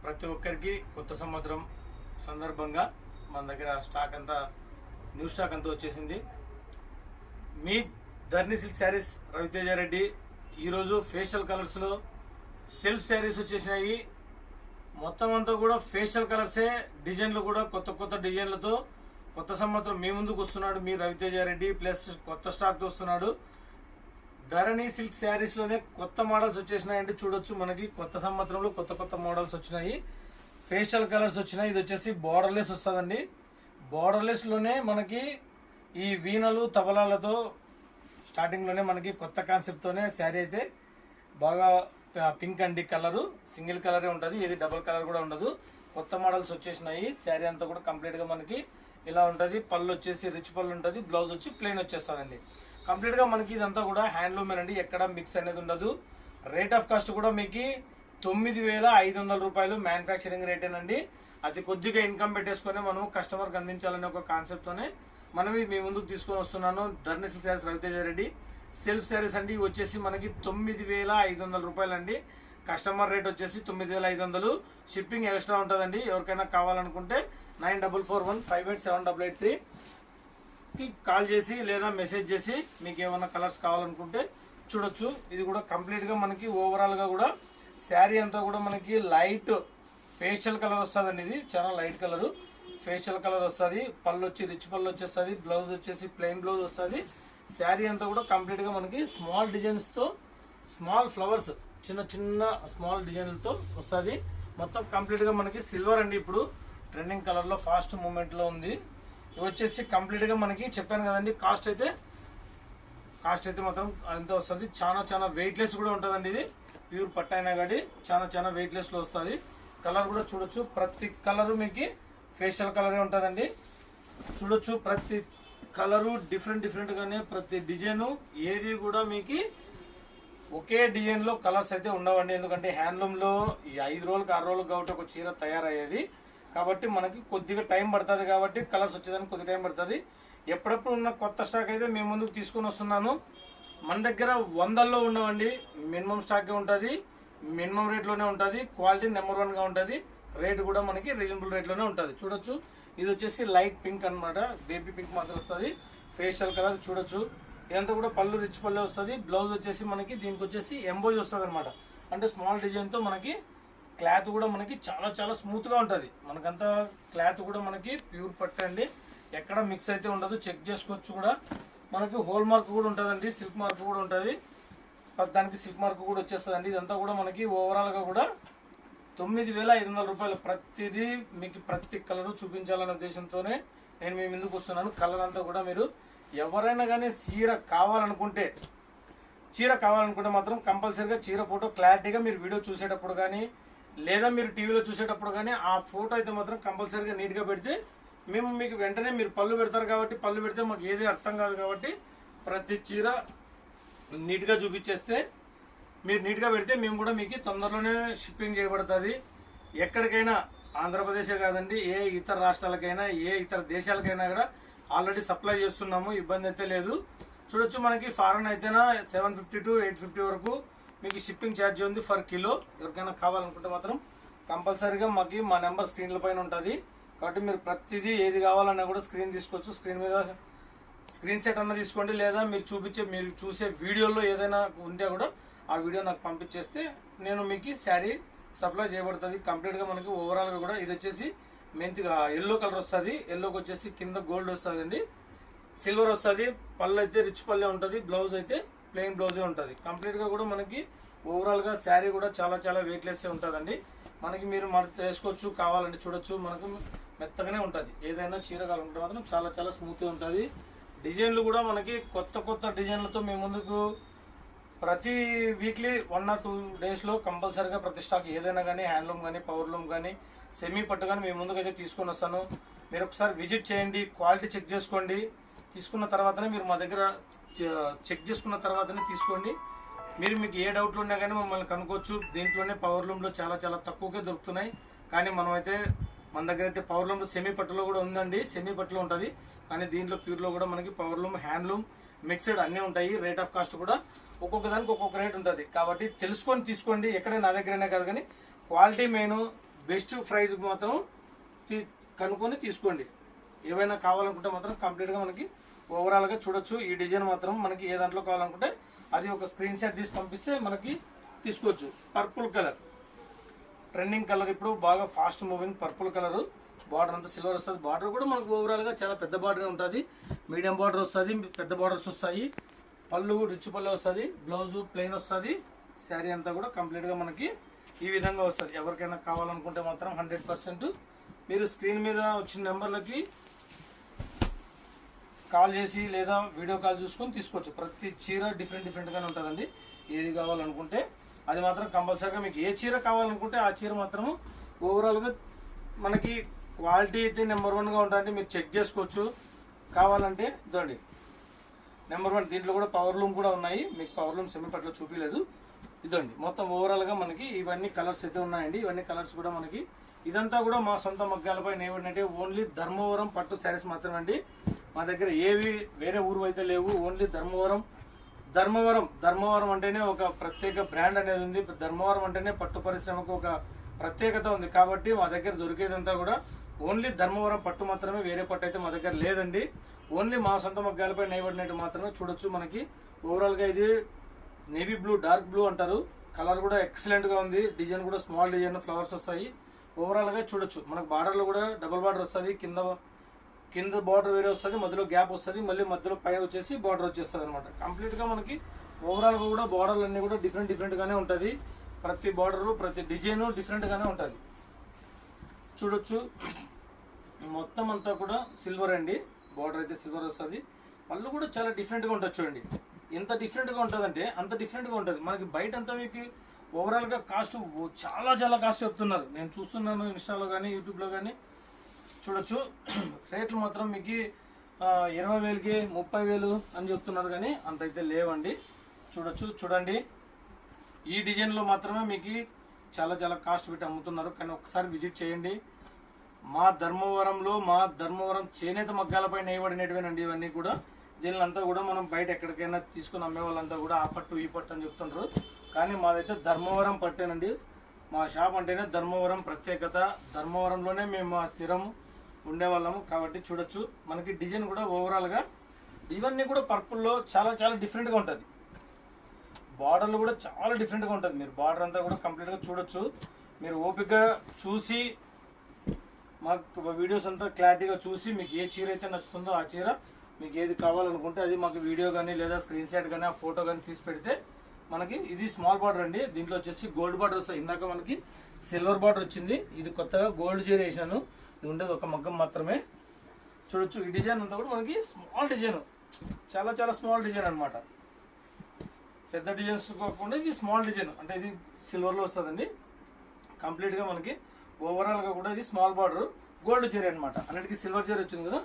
ప్రతి ఒక్కరికి కొత్త సంవత్సరం సందర్భంగా మన దగ్గర స్టాక్ అంతా న్యూ స్టాక్ అంతా వచ్చేసింది. మీ ధర్ని సిల్క్ శారీస్ రవితేజ రెడ్డి ఈరోజు ఫేషియల్ కలర్స్లో సెల్ఫ్ శారీస్ వచ్చేసినాయి. మొత్తం అంతా కూడా ఫేషియల్ కలర్సే, డిజైన్లు కూడా కొత్త కొత్త డిజైన్లతో కొత్త సంవత్సరం మీ ముందుకు వస్తున్నాడు మీ రవితేజ రెడ్డి. ప్లస్ కొత్త స్టాక్తో వస్తున్నాడు. ధరణి సిల్క్ శారీస్లోనే కొత్త మోడల్స్ వచ్చేసినాయంటే చూడొచ్చు. మనకి కొత్త సంవత్సరంలో కొత్త కొత్త మోడల్స్ వచ్చినాయి, ఫేషియల్ కలర్స్ వచ్చినాయి. ఇది వచ్చేసి బార్డర్లెస్ వస్తుందండి. బార్డర్లెస్లోనే మనకి ఈ వీణలు తబలాలతో స్టార్టింగ్లోనే మనకి కొత్త కాన్సెప్ట్తోనే శారీ అయితే బాగా పింక్ అండి కలరు, సింగిల్ కలరే ఉంటుంది, ఇది డబుల్ కలర్ కూడా ఉండదు. కొత్త మోడల్స్ వచ్చేసినాయి. శారీ అంతా కూడా కంప్లీట్గా మనకి ఇలా ఉంటుంది. పళ్ళు వచ్చేసి రిచ్ పళ్ళు ఉంటుంది, బ్లౌజ్ వచ్చి ప్లెయిన్ వచ్చేస్తుందండి. కంప్లీట్గా మనకి ఇదంతా కూడా హ్యాండ్లూమేనండి, ఎక్కడ మిక్స్ అనేది ఉండదు. రేట్ ఆఫ్ కాస్ట్ కూడా మీకు 9,500 రూపాయలు మ్యానుఫ్యాక్చరింగ్ రేటేనండి. అది కొద్దిగా ఇన్కమ్ పెట్టేసుకొని మనం కస్టమర్కి అందించాలనే ఒక కాన్సెప్ట్తోనే మనం మీ ముందుకు తీసుకొని వస్తున్నాను. ధర్ని సిల్క్ శారీస్ రవితేజ రెడ్డి సెల్ఫ్ శారీస్ అండి. వచ్చేసి మనకి 9,500 రూపాయలు అండి. కస్టమర్ రేట్ వచ్చేసి 9,500. షిప్పింగ్ ఎక్స్ట్రా ఉంటుందండి. ఎవరికైనా కావాలనుకుంటే 9441587883 కాల్ చేసి లేదా మెసేజ్ చేసి మీకు ఏమైనా కలర్స్ కావాలనుకుంటే చూడొచ్చు. ఇది కూడా కంప్లీట్గా మనకి ఓవరాల్గా కూడా శారీ అంతా కూడా మనకి లైట్ ఫేషియల్ కలర్ వస్తుందండి. ఇది చాలా లైట్ కలరు ఫేషియల్ కలర్ వస్తుంది. పళ్ళు వచ్చి రిచ్ పళ్ళు వచ్చేస్తుంది, బ్లౌజ్ వచ్చేసి ప్లెయిన్ బ్లౌజ్ వస్తుంది. శారీ అంతా కూడా కంప్లీట్గా మనకి స్మాల్ డిజైన్స్తో, స్మాల్ ఫ్లవర్స్, చిన్న చిన్న స్మాల్ డిజైన్లతో వస్తుంది. మొత్తం కంప్లీట్గా మనకి సిల్వర్ అండి. ఇప్పుడు ట్రెండింగ్ కలర్లో ఫాస్ట్ మూమెంట్లో ఉంది. ఇవి వచ్చేసి కంప్లీట్గా మనకి చెప్పాను కదండి, కాస్ట్ అయితే మాత్రం అంత వస్తుంది. చాలా వెయిట్లెస్ కూడా ఉంటుందండి. ఇది ప్యూర్ పట్టు అయినా కానీ చాలా వెయిట్లెస్లో వస్తుంది. కలర్ కూడా చూడొచ్చు. ప్రతి కలరు మీకు ఫేషియల్ కలరే ఉంటుందండి. చూడొచ్చు ప్రతి కలరు డిఫరెంట్గానే, ప్రతి డిజైను ఏది కూడా మీకు ఒకే డిజైన్లో కలర్స్ అయితే ఉండవండి. ఎందుకంటే హ్యాండ్లూమ్లో ఈ 5 రోజులకు 6 రోజులకు కాబట్టి ఒక చీర తయారయ్యేది కాబట్టి మనకి కొద్దిగా టైం పడుతుంది. కాబట్టి కలర్స్ వచ్చేదానికి కొద్దిగా టైం పడుతుంది. ఎప్పుడప్పుడు ఉన్న కొత్త స్టాక్ అయితే మేము ముందుకు తీసుకొని వస్తున్నాను. మన దగ్గర 100లో ఉండవండి. మినిమం స్టాకే ఉంటుంది, మినిమం రేట్లోనే ఉంటుంది, క్వాలిటీ నెంబర్ 1గా ఉంటుంది, రేట్ కూడా మనకి రీజనబుల్ రేట్లోనే ఉంటుంది. చూడొచ్చు. ఇది వచ్చేసి లైట్ పింక్ అనమాట, బేబీ పింక్ మాత్రం వస్తుంది. ఫేషియల్ కలర్ చూడొచ్చు. ఇదంతా కూడా పళ్ళు రిచ్ పళ్ళు వస్తుంది. బ్లౌజ్ వచ్చేసి మనకి దీనికి వచ్చేసి ఎంబోజ్ వస్తుంది అనమాట. అంటే స్మాల్ డిజైన్తో మనకి క్లాత్ కూడా మనకి చాలా స్మూత్గా ఉంటుంది. మనకంతా క్లాత్ కూడా మనకి ప్యూర్ పట్టు అండి, ఎక్కడ మిక్స్ అయితే ఉండదు. చెక్ చేసుకోవచ్చు కూడా. మనకి హోల్ మార్క్ కూడా ఉంటుందండి, సిల్క్ మార్క్ కూడా ఉంటుంది. దానికి సిల్క్ మార్క్ కూడా వచ్చేస్తుందండి. ఇదంతా కూడా మనకి ఓవరాల్గా కూడా 9,500 రూపాయలు. ప్రతిదీ మీకు ప్రతి కలరు చూపించాలనే ఉద్దేశంతోనే నేను మీ ముందుకు వస్తున్నాను. కలర్ అంతా కూడా మీరు ఎవరైనా కానీ చీర కావాలనుకుంటే మాత్రం కంపల్సరీగా చీర ఫోటో క్లారిటీగా మీరు వీడియో చూసేటప్పుడు కానీ లేదా మీరు టీవీలో చూసేటప్పుడు కానీ ఆ ఫోటో అయితే మాత్రం కంపల్సరీగా నీట్గా పెడితే మేము మీకు వెంటనే, మీరు పళ్ళు పెడతారు కాబట్టి పళ్ళు పెడితే మాకు ఏది అర్థం కాదు కాబట్టి ప్రతి చీర నీట్గా చూపించేస్తే, మీరు నీట్గా పెడితే మేము కూడా మీకు తొందరలోనే షిప్పింగ్ చేయబడుతుంది. ఎక్కడికైనా ఆంధ్రప్రదేశే కాదండి, ఏ ఇతర రాష్ట్రాలకైనా ఏ ఇతర దేశాలకైనా కూడా ఆల్రెడీ సప్లై చేస్తున్నాము. ఇబ్బంది అయితే లేదు. చూడొచ్చు. మనకి ఫారెన్ అయితేనా 750 to 850 వరకు మీకు షిప్పింగ్ ఛార్జ్ ఉంది ఫర్ కిలో. ఎవరికైనా కావాలనుకుంటే మాత్రం కంపల్సరీగా మాకు మా నెంబర్ స్క్రీన్ల పైన ఉంటుంది. కాబట్టి మీరు ప్రతిదీ ఏది కావాలన్నా కూడా స్క్రీన్ తీసుకోవచ్చు. స్క్రీన్ మీద స్క్రీన్ షాట్ అన్న తీసుకోండి, లేదా మీరు చూసే వీడియోలో ఏదైనా ఉంటే కూడా ఆ వీడియో నాకు పంపించేస్తే నేను మీకు శారీ సప్లై చేయబడుతుంది. కంప్లీట్గా మనకి ఓవరాల్గా కూడా ఇది వచ్చేసి మెంతిగా ఎల్లో కలర్ వస్తుంది. ఎల్లోకి వచ్చేసి కింద గోల్డ్ వస్తుంది అండి, సిల్వర్ వస్తుంది. పళ్ళు అయితే రిచ్ పళ్ళే ఉంటుంది, బ్లౌజ్ అయితే ప్లెయిన్ బ్లౌజే ఉంటుంది. కంప్లీట్గా కూడా మనకి ఓవరాల్గా శారీ కూడా చాలా వెయిట్లెస్ ఉంటుందండి. మనకి మీరు వేసుకోవచ్చు, కావాలంటే చూడొచ్చు. మనకు మెత్తగానే ఉంటుంది. ఏదైనా చీర కావాలంటే మాత్రం చాలా స్మూత్గా ఉంటుంది. డిజైన్లు కూడా మనకి కొత్త డిజైన్లతో మేము ముందుకు ప్రతి వీక్లీ 1 or 2 డేస్లో కంపల్సరీగా ప్రతి స్టాక్ ఏదైనా కానీ హ్యాండ్లూమ్ కానీ పవర్లూమ్ కానీ సెమీ పట్టు కానీ మేము ముందుకైతే తీసుకొని వస్తాను. మీరు ఒకసారి విజిట్ చేయండి, క్వాలిటీ చెక్ చేసుకోండి. తీసుకున్న తర్వాతనే మీరు మా దగ్గర చెక్ చేసుకున్న తర్వాతనే తీసుకోండి. మీకు ఏ డౌట్లు ఉన్నా కానీ మమ్మల్ని కనుక్కోవచ్చు. దీంట్లోనే పవర్లూమ్లో చాలా తక్కువగా దొరుకుతున్నాయి. కానీ మన దగ్గర అయితే పవర్లూమ్లో సెమీ పట్టులో కూడా ఉందండి, సెమీ పట్టులో ఉంటుంది. కానీ దీంట్లో ప్యూర్లో కూడా మనకి పవర్లూమ్, హ్యాండ్లూమ్ మిక్స్డ్ అన్నీ ఉంటాయి. రేట్ ఆఫ్ కాస్ట్ కూడా ఒక్కొక్క దానికి ఒక్కొక్క రేట్ ఉంటుంది. కాబట్టి తెలుసుకొని తీసుకోండి. ఎక్కడైనా నా దగ్గరైనా కాదు కానీ క్వాలిటీ మెయిన్, బెస్ట్ ప్రైస్ మాత్రం కనుక్కొని తీసుకోండి. ఏవైనా కావాలనుకుంటే మాత్రం కంప్లీట్గా మనకి ఓవరాల్గా చూడొచ్చు. ఈ డిజైన్ మాత్రం మనకి ఏ దాంట్లో కావాలనుకుంటే అది ఒక స్క్రీన్ షాట్ తీసి పంపిస్తే మనకి తీసుకోవచ్చు. పర్పుల్ కలర్ ట్రెండింగ్ కలర్, ఇప్పుడు బాగా fast moving purple colour. Border అంతా సిల్వర్ వస్తుంది. బార్డర్ కూడా మనకు ఓవరాల్గా చాలా పెద్ద బార్డర్ ఉంటుంది. మీడియం బార్డర్ వస్తుంది, పెద్ద బార్డర్స్ వస్తాయి. పళ్ళు రిచ్ పళ్ళు వస్తుంది, బ్లౌజ్ ప్లెయిన్ వస్తుంది. శారీ అంతా కూడా కంప్లీట్గా మనకి ఈ విధంగా వస్తుంది. ఎవరికైనా కావాలనుకుంటే మాత్రం 100% మీరు స్క్రీన్ మీద వచ్చిన నెంబర్లకి కాల్ చేసి లేదా వీడియో కాల్ చూసుకొని తీసుకోవచ్చు. ప్రతి చీర డిఫరెంట్గానే ఉంటుందండి. ఏది కావాలనుకుంటే అది మాత్రం కంపల్సరీగా మీకు ఏ చీర కావాలనుకుంటే ఆ చీర మాత్రం ఓవరాల్గా మనకి క్వాలిటీ అయితే నెంబర్ 1గా ఉంటుంది. మీరు చెక్ చేసుకోవచ్చు. కావాలంటే ఇదండి నెంబర్ 1. దీంట్లో కూడా పవర్ లూమ్ కూడా ఉన్నాయి. మీకు పవర్ లూమ్ సెమీ పట్ల చూపించలేదు. ఇదండి మొత్తం ఓవరాల్గా మనకి ఇవన్నీ కలర్స్ అయితే ఉన్నాయండి. ఇవన్నీ కలర్స్ కూడా మనకి ఇదంతా కూడా మా సొంత మగ్గాలపై నేవడంటే ఓన్లీ ధర్మవరం పట్టు శారీస్ మాత్రమే అండి. మా దగ్గర ఏవి వేరే ఊరు అయితే లేవు. ఓన్లీ ధర్మవరం అంటేనే ఒక ప్రత్యేక బ్రాండ్ అనేది ఉంది. ధర్మవరం అంటేనే పట్టు పరిశ్రమకు ఒక ప్రత్యేకత ఉంది. కాబట్టి మా దగ్గర దొరికేదంతా కూడా ఓన్లీ ధర్మవరం పట్టు మాత్రమే. వేరే పట్టు అయితే మా దగ్గర లేదండి. ఓన్లీ మా సొంత మగ్గాలపై నేయబడినట్టు మాత్రమే చూడొచ్చు. మనకి ఓవరాల్గా ఇది నేవీ బ్లూ, డార్క్ బ్లూ అంటారు. కలర్ కూడా ఎక్సలెంట్గా ఉంది. డిజైన్ కూడా స్మాల్ డిజైన్ ఫ్లవర్స్ వస్తాయి. ఓవరాల్గా చూడొచ్చు. మనకు బార్డర్లో కూడా డబుల్ బార్డర్ వస్తుంది. కింద బార్డర్ వేరే వస్తుంది, మధ్యలో గ్యాప్ వస్తుంది, మళ్ళీ మధ్యలో పైన వచ్చేసి బార్డర్ వచ్చేస్తుంది అనమాట. కంప్లీట్గా మనకి ఓవరాల్గా కూడా బార్డర్లు అన్నీ కూడా డిఫరెంట్గానే ఉంటుంది. ప్రతి బార్డరు ప్రతి డిజైను డిఫరెంట్గానే ఉంటుంది. చూడొచ్చు మొత్తం అంతా కూడా సిల్వర్ అండి. బార్డర్ అయితే సిల్వర్ వస్తుంది. పళ్ళు కూడా చాలా డిఫరెంట్గా ఉంటుంది. చూడండి ఎంత డిఫరెంట్గా ఉంటుందంటే అంత డిఫరెంట్గా ఉంటుంది. మనకి బయట అంతా మీకు ఓవరాల్గా కాస్ట్ చాలా కాస్ట్ చెప్తున్నారు. నేను చూస్తున్నాను ఇన్స్టాలో కానీ యూట్యూబ్లో కానీ. చూడొచ్చు రేట్లు మాత్రం మీకు 20,000కి 30,000 అని చెప్తున్నారు, కానీ అంత అయితే లేవండి. చూడండి ఈ డిజైన్లో మాత్రమే మీకు చాలా కాస్ట్ పెట్టి అమ్ముతున్నారు. కానీ ఒకసారి విజిట్ చేయండి. మా ధర్మవరం చేనేత మగ్గాలపై నేయబడినటువంటివి ఇవన్నీ కూడా. దీనిలంతా కూడా మనం బయట ఎక్కడికైనా తీసుకుని అమ్మే వాళ్ళంతా కూడా ఆ పట్టు ఈ పట్టు అని చెప్తుంటారు. కానీ మాదైతే ధర్మవరం పట్టేనండి. మా షాప్ అంటేనే ధర్మవరం ప్రత్యేకత. ధర్మవరంలోనే మేము మా స్థిరం ఉండేవాళ్ళము. కాబట్టి చూడొచ్చు మనకి డిజైన్ కూడా ఓవరాల్గా ఇవన్నీ కూడా పర్పుల్లో చాలా డిఫరెంట్గా ఉంటుంది. బార్డర్లు కూడా చాలా డిఫరెంట్గా ఉంటుంది. మీరు బార్డర్ అంతా కూడా కంప్లీట్గా చూడొచ్చు. మీరు ఓపిక చూసి మాకు వీడియోస్ అంతా క్లారిటీగా చూసి మీకు ఏ చీర అయితే నచ్చుతుందో ఆ చీర మీకు ఏది కావాలనుకుంటే అది మాకు వీడియో కానీ లేదా స్క్రీన్ షాట్ కానీ ఆ ఫోటో కానీ తీసి పెడితే మనకి ఇది స్మాల్ బార్డర్ అండి. దీంట్లో వచ్చేసి గోల్డ్ బార్డర్ వస్తాయి. ఇందాక మనకి సిల్వర్ బార్డర్ వచ్చింది. ఇది కొత్తగా గోల్డ్ చీర వేసాను. ఇది ఉండేది ఒక మగ్గం మాత్రమే. చూడొచ్చు ఈ డిజైన్ అంతా కూడా మనకి స్మాల్ డిజైన్, చాలా స్మాల్ డిజైన్ అనమాట. పెద్ద డిజైన్స్ కాకుండా ఇది స్మాల్ డిజైన్. అంటే ఇది సిల్వర్లో వస్తుందండి. కంప్లీట్గా మనకి ఓవరాల్గా కూడా ఇది స్మాల్ బార్డర్ గోల్డ్ చీర అనమాట. అన్నిటికీ సిల్వర్ చీర వచ్చింది కదా,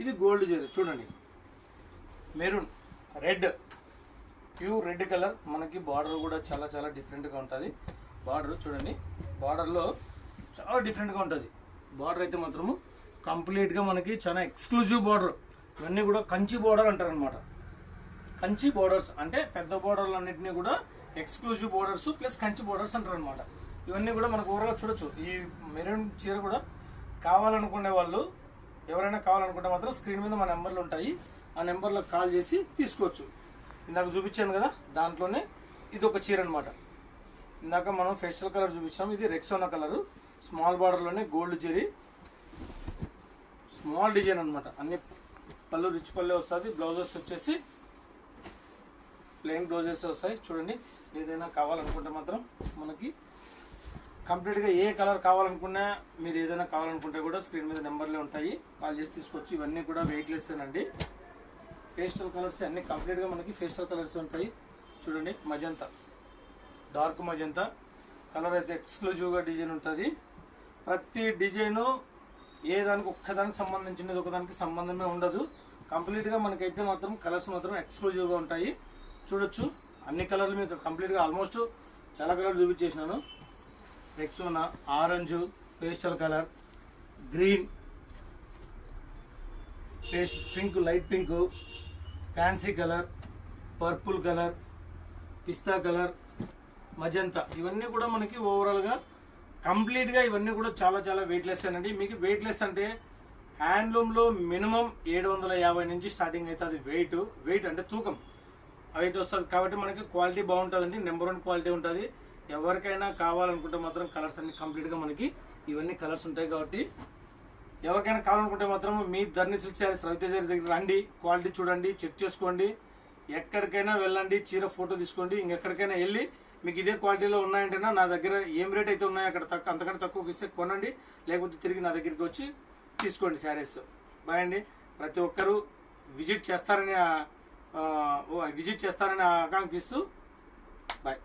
ఇది గోల్డ్ చీర. చూడండి maroon red, pure red colour. మనకి బార్డర్ కూడా చాలా డిఫరెంట్గా ఉంటుంది. బార్డర్ చూడండి, బార్డర్లో చాలా డిఫరెంట్గా ఉంటుంది. బార్డర్ అయితే మాత్రము కంప్లీట్గా మనకి చాలా ఎక్స్క్లూజివ్ బార్డర్. ఇవన్నీ కూడా కంచి బార్డర్ అంటారు అనమాట. కంచి బార్డర్స్ అంటే పెద్ద బార్డర్లు అన్నింటినీ కూడా exclusive borders plus Kanchi borders అంటారు అనమాట. ఇవన్నీ కూడా మనకు ఓవరాల్గా చూడొచ్చు. ఈ మెరూన్ చీర కూడా కావాలనుకునే వాళ్ళు ఎవరైనా కావాలనుకుంటే మాత్రం స్క్రీన్ మీద మా నెంబర్లు ఉంటాయి. ఆ నెంబర్లో కాల్ చేసి తీసుకోవచ్చు. ఇందాక చూపించాను కదా, దాంట్లోనే ఇది ఒక చీర అనమాట. ఇందాక మనం ఫెస్టల్ కలర్ చూపించాం. ఇది రెక్సోనా కలరు, స్మాల్ బార్డర్లోనే గోల్డ్ జెరీ, స్మాల్ డిజైన్ అనమాట. అన్ని పళ్ళు రిచ్ పళ్ళే వస్తుంది. బ్లౌజెస్ వచ్చేసి ప్లెయిన్ బ్లౌజెస్ వస్తాయి. చూడండి ఏదైనా కావాలనుకుంటే మాత్రం మనకి కంప్లీట్గా ఏ కలర్ కావాలనుకున్నా మీరు ఏదైనా కావాలనుకుంటే కూడా స్క్రీన్ మీద నెంబర్లే ఉంటాయి. కాల్ చేసి తీసుకోవచ్చు. ఇవన్నీ కూడా వెయిట్లెస్ అండి. పేస్టల్ కలర్స్ అన్నీ కంప్లీట్గా మనకి పేస్టల్ కలర్స్ ఉంటాయి. చూడండి మజంతా, డార్క్ మజంతా కలర్ అయితే ఎక్స్క్లూజివ్గా డిజైన్ ఉంటుంది. ప్రతి డిజైను ఏ దానికి ఒక్కదానికి సంబంధించినది ఒకదానికి సంబంధమే ఉండదు. కంప్లీట్గా మనకైతే మాత్రం కలర్స్ మాత్రం ఎక్స్క్లూజివ్గా ఉంటాయి. చూడొచ్చు అన్ని కలర్లు మీకు కంప్లీట్గా ఆల్మోస్ట్ చాలా కలర్ చూపించేసినాను. Rexona, orange, pastel colour, green, pink, light pink, fancy colour, purple colour, pista colour, magenta, ఇవన్నీ కూడా మనకి ఓవరాల్గా కంప్లీట్గా ఇవన్నీ కూడా చాలా చాలా వెయిట్లెస్ అండి. మీకు వెయిట్లెస్ అంటే హ్యాండ్లూమ్లో మినిమం 750 నుంచి స్టార్టింగ్ అయితే అది వెయిట్ అంటే తూకం వెయిట్ వస్తుంది. కాబట్టి మనకి క్వాలిటీ బాగుంటుందండి, నెంబర్ 1 క్వాలిటీ ఉంటుంది. ఎవరికైనా కావాలనుకుంటే మాత్రం కలర్స్ అన్ని కంప్లీట్గా మనకి ఇవన్నీ కలర్స్ ఉంటాయి. కాబట్టి ఎవరికైనా కావాలనుకుంటే మాత్రం మీ ధరణి సిల్క్ శారీస్ రవితేజ దగ్గర రండి, క్వాలిటీ చూడండి, చెక్ చేసుకోండి. ఎక్కడికైనా వెళ్ళండి, చీర ఫోటో తీసుకోండి. ఇంకెక్కడికైనా వెళ్ళి మీకు ఇదే క్వాలిటీలో ఉన్నాయంటేనా నా దగ్గర ఏం రేట్ అయితే ఉన్నాయో అక్కడ అంతకంటే తక్కువకి ఇస్తే కొనండి, లేకపోతే తిరిగి నా దగ్గరికి వచ్చి తీసుకోండి శారీస్. బాయ్ అండి. ప్రతి ఒక్కరూ విజిట్ చేస్తారని ఆకాంక్షిస్తూ బాయ్.